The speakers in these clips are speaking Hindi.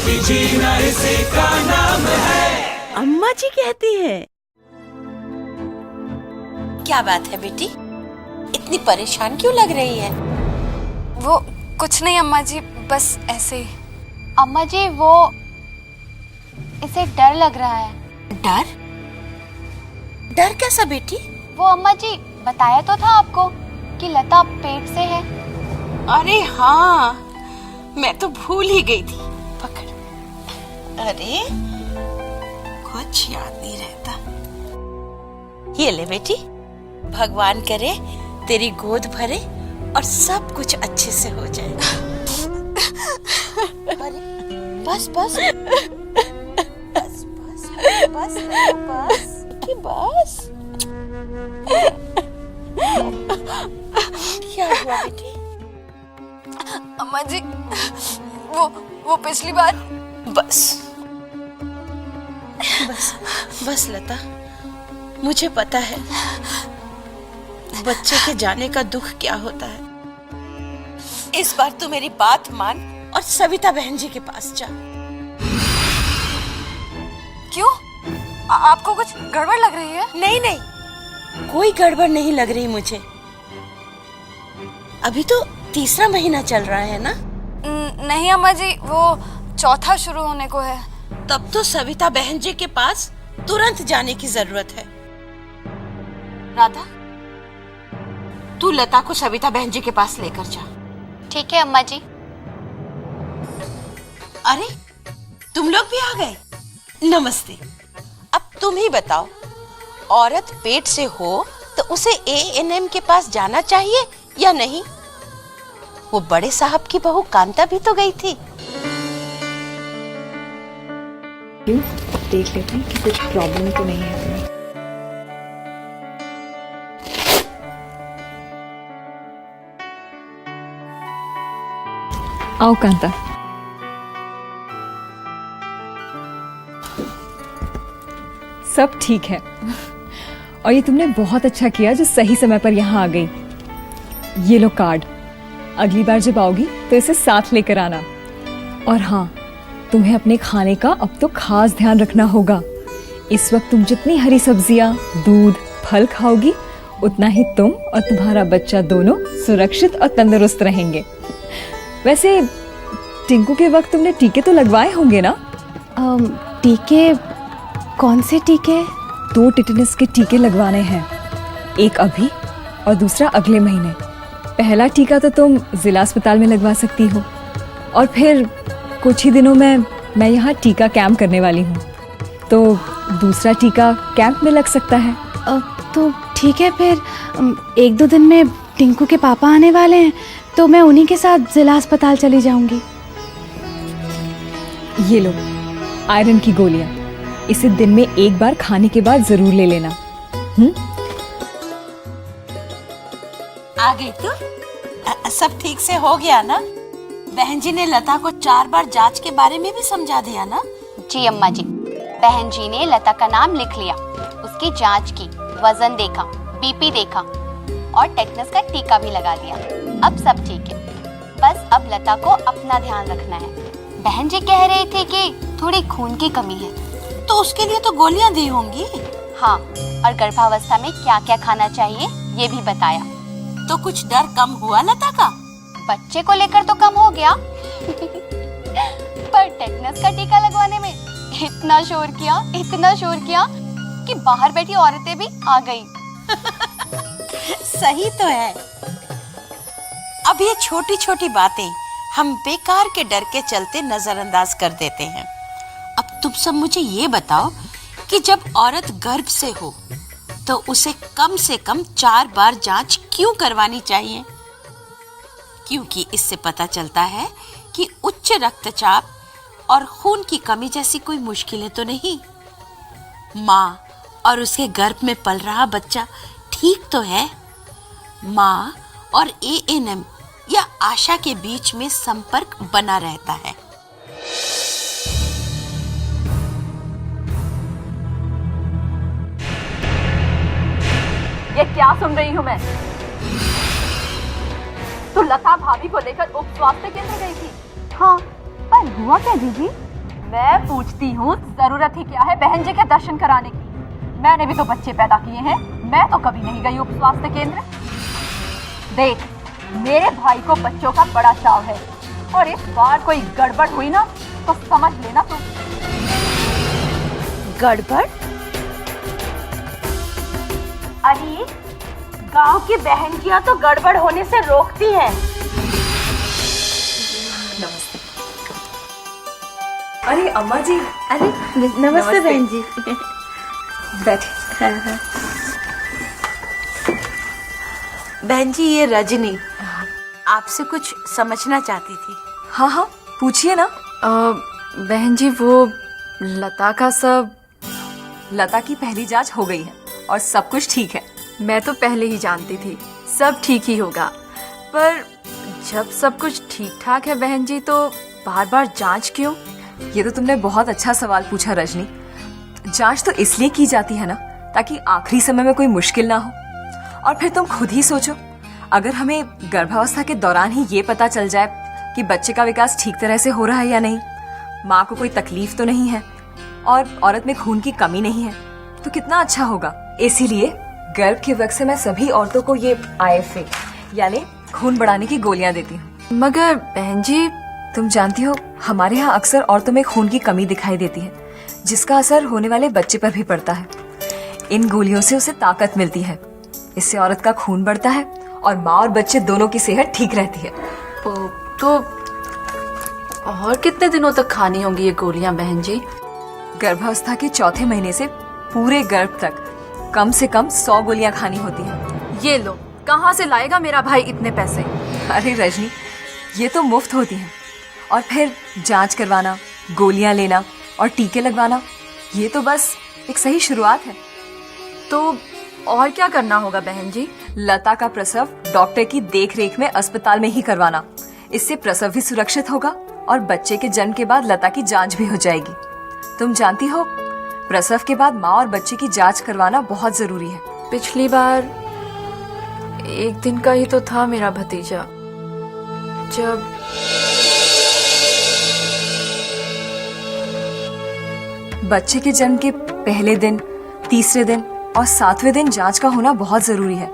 जीना इसी का नाम है। अम्मा जी कहती है। क्या बात है बेटी, इतनी परेशान क्यों लग रही है? वो कुछ नहीं अम्मा जी, बस ऐसे ही। अम्मा जी वो इसे डर लग रहा है। डर? डर कैसा बेटी? वो अम्मा जी बताया तो था आपको कि लता पेट से है। अरे हाँ, मैं तो भूल ही गई थी। पकड़। अरे कुछ याद नहीं रहता। ये ले बेटी, भगवान करे तेरी गोद भरे और सब कुछ अच्छे से हो जाए। अरे बस बस बस बस बस बस कि बस। क्या हुआ बेटी? अम्मा जी वो पिछली बार। बस बस बस लता, मुझे पता है बच्चे के जाने का दुख क्या होता है। इस बार तू मेरी बात मान और सविता बहन जी के पास जा। क्यों? आपको कुछ गड़बड़ लग रही है? नहीं नहीं, कोई गड़बड़ नहीं लग रही मुझे। अभी तो तीसरा महीना चल रहा है ना? नहीं अम्मा जी, वो चौथा शुरू होने को है। तब तो सविता बहन जी के पास तुरंत जाने की जरूरत है। राधा, तू लता को सविता बहन जी के पास लेकर जा। ठीक है अम्मा जी। अरे तुम लोग भी आ गए, नमस्ते। अब तुम ही बताओ, औरत पेट से हो तो उसे एएनएम के पास जाना चाहिए या नहीं? वो बड़े साहब की बहू कांता भी तो गई थी। देख लेते हैं कि कुछ प्रॉब्लम तो नहीं है तुम्हें। आओ कांता। सब ठीक है। और ये तुमने बहुत अच्छा किया जो सही समय पर यहाँ आ गई। ये लो कार्ड, अगली बार जब आओगी तो इसे साथ लेकर आना। और हाँ, तुम्हें अपने खाने का अब तो खास ध्यान रखना होगा। इस वक्त तुम जितनी हरी सब्जियां, दूध, फल खाओगी उतना ही तुम और तुम्हारा बच्चा दोनों सुरक्षित और तंदुरुस्त रहेंगे। वैसे टिंकू के वक्त तुमने टीके तो लगवाए होंगे ना? टीके? कौन से टीके? 2 टिटेनस के टीके लगवाने हैं, एक अभी और दूसरा अगले महीने। पहला टीका तो तुम जिला अस्पताल में लगवा सकती हो और फिर कुछ ही दिनों में मैं यहाँ टीका कैंप करने वाली हूँ, तो दूसरा टीका कैंप में लग सकता है। तो ठीक है, फिर 1-2 दिन में टिंकू के पापा आने वाले हैं तो मैं उन्हीं के साथ जिला अस्पताल चली जाऊंगी। ये लो आयरन की गोलियां, इसे दिन में 1 बार खाने के बाद जरूर ले लेना। आ गई तू? सब ठीक से हो गया ना? बहन जी ने लता को 4 बार जांच के बारे में भी समझा दिया ना? जी अम्मा जी, बहन जी ने लता का नाम लिख लिया, उसकी जांच की, वजन देखा, बीपी देखा और टेटनस का टीका भी लगा दिया। अब सब ठीक है, बस अब लता को अपना ध्यान रखना है। बहन जी कह रही थी कि थोड़ी खून की कमी है, तो उसके लिए तो गोलियां दी होंगी। हाँ, और गर्भावस्था में क्या क्या खाना चाहिए ये भी बताया। तो कुछ डर कम हुआ लता का? बच्चे को लेकर तो कम हो गया पर टेटनस का टीका लगवाने में इतना शोर किया कि बाहर बैठी औरतें भी आ गई। सही तो है। अब ये छोटी छोटी बातें हम बेकार के डर के चलते नजरअंदाज कर देते हैं। अब तुम सब मुझे ये बताओ कि जब औरत गर्भ से हो तो उसे कम से कम 4 बार जांच क्यों करवानी चाहिए? क्योंकि इससे पता चलता है कि उच्च रक्तचाप और खून की कमी जैसी कोई मुश्किलें तो नहीं। माँ और उसके गर्भ में पल रहा बच्चा ठीक तो है। माँ और एएनएम या आशा के बीच में संपर्क बना रहता है। ये क्या सुन रही हूँ मैं? तो लता भाभी को लेकर उप स्वास्थ्य केंद्र गई थी। हाँ, पर हुआ क्या जीजी? मैं पूछती हूँ, जरूरत ही क्या है बहन जी के दर्शन कराने की? मैंने भी तो बच्चे पैदा किए हैं, मैं तो कभी नहीं गई उप स्वास्थ्य केंद्र। देख, मेरे भाई को बच्चों का बड़ा चाव है और इस बार कोई गड़बड़ हुई ना तो समझ लेना तू। गड़बड़? अरे गांव की बहनजियां तो गड़बड़ होने से रोकती हैं। अरे अम्मा जी। अरे नमस्ते बहन जी। बैठे। बहन जी, ये रजनी आपसे कुछ समझना चाहती थी। हाँ हाँ, पूछिए ना। बहन जी, वो लता की पहली जांच हो गई है और सब कुछ ठीक है। मैं तो पहले ही जानती थी सब ठीक ही होगा, पर जब सब कुछ ठीक ठाक है बहन जी, तो बार बार जांच क्यों? ये तो तुमने बहुत अच्छा सवाल पूछा रजनी। जांच तो इसलिए की जाती है ना, ताकि आखिरी समय में कोई मुश्किल ना हो। और फिर तुम खुद ही सोचो, अगर हमें गर्भावस्था के दौरान ही ये पता चल जाए कि बच्चे का विकास ठीक तरह से हो रहा है या नहीं, माँ को कोई तकलीफ तो नहीं है और औरत में खून की कमी नहीं है, तो कितना अच्छा होगा। इसीलिए गर्भ के वक्त से मैं सभी औरतों को ये IFA यानी खून बढ़ाने की गोलियां देती हूँ। मगर बहन जी, तुम जानती हो, हमारे यहाँ अक्सर औरतों में खून की कमी दिखाई देती है, जिसका असर होने वाले बच्चे पर भी पड़ता है। इन गोलियों से उसे ताकत मिलती है, इससे औरत का खून बढ़ता है और माँ और बच्चे दोनों की सेहत ठीक रहती है। तो और कितने दिनों तक खानी होंगी ये गोलियां बहन जी? गर्भावस्था के चौथे महीने से पूरे गर्भ तक कम से कम 100 गोलियां खानी होती है। ये लो, कहाँ से लाएगा मेरा भाई इतने पैसे? अरे रजनी, ये तो मुफ्त होती हैं। और फिर जांच करवाना, गोलियां लेना और टीके लगवाना, ये तो बस एक सही शुरुआत है। तो और क्या करना होगा बहन जी? लता का प्रसव डॉक्टर की देखरेख में अस्पताल में ही करवाना। इससे प्रसव भी सुरक्षित होगा और बच्चे के जन्म के बाद लता की जांच भी हो जाएगी। तुम जानती हो, प्रसव के बाद माँ और बच्चे की जांच करवाना बहुत जरूरी है। पिछली बार 1 दिन का ही तो था मेरा भतीजा, जब बच्चे के जन्म के पहले दिन, तीसरे दिन और 7वें दिन जांच का होना बहुत जरूरी है।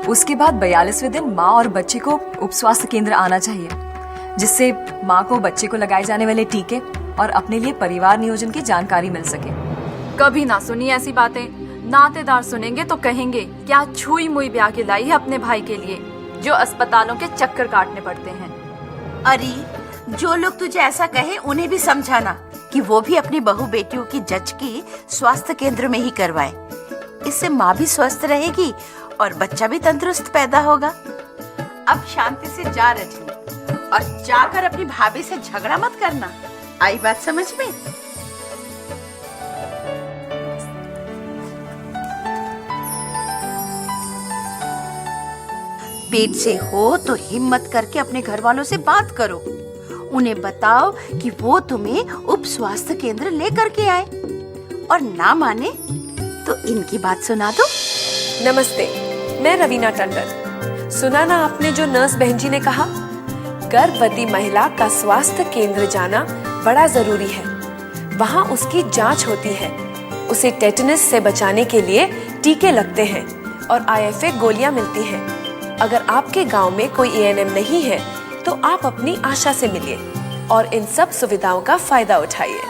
उसके बाद 42वें दिन माँ और बच्चे को उप स्वास्थ्य केंद्र आना चाहिए, जिससे माँ को बच्चे को लगाए जाने वाले टीके और अपने लिए परिवार नियोजन की जानकारी मिल सके। कभी ना सुनी ऐसी बातें। नातेदार सुनेंगे तो कहेंगे क्या छुई मुई ब्याह के लाई है अपने भाई के लिए, जो अस्पतालों के चक्कर काटने पड़ते हैं। अरे जो लोग तुझे ऐसा कहे उन्हें भी समझाना कि वो भी अपनी बहू बेटियों की जच की स्वास्थ्य केंद्र में ही करवाए। इससे माँ भी स्वस्थ रहेगी और बच्चा भी तंदुरुस्त पैदा होगा। अब शांति से जा रजनी, और जाकर अपनी भाभी से झगड़ा मत करना। आई बात समझ में? पेट से हो तो हिम्मत करके अपने घर वालों से बात करो। उन्हें बताओ कि वो तुम्हें उप स्वास्थ्य केंद्र लेकर के आए, और ना माने तो इनकी बात सुना दो। नमस्ते, मैं रवीना टंडन। सुना ना आपने जो नर्स बहन जी ने कहा, गर्भवती महिला का स्वास्थ्य केंद्र जाना बड़ा जरूरी है। वहाँ उसकी जांच होती है, उसे टेटनस से बचाने के लिए टीके लगते हैं और IFA गोलियां मिलती हैं। अगर आपके गांव में कोई ANM नहीं है तो आप अपनी आशा से मिलिए और इन सब सुविधाओं का फायदा उठाइए।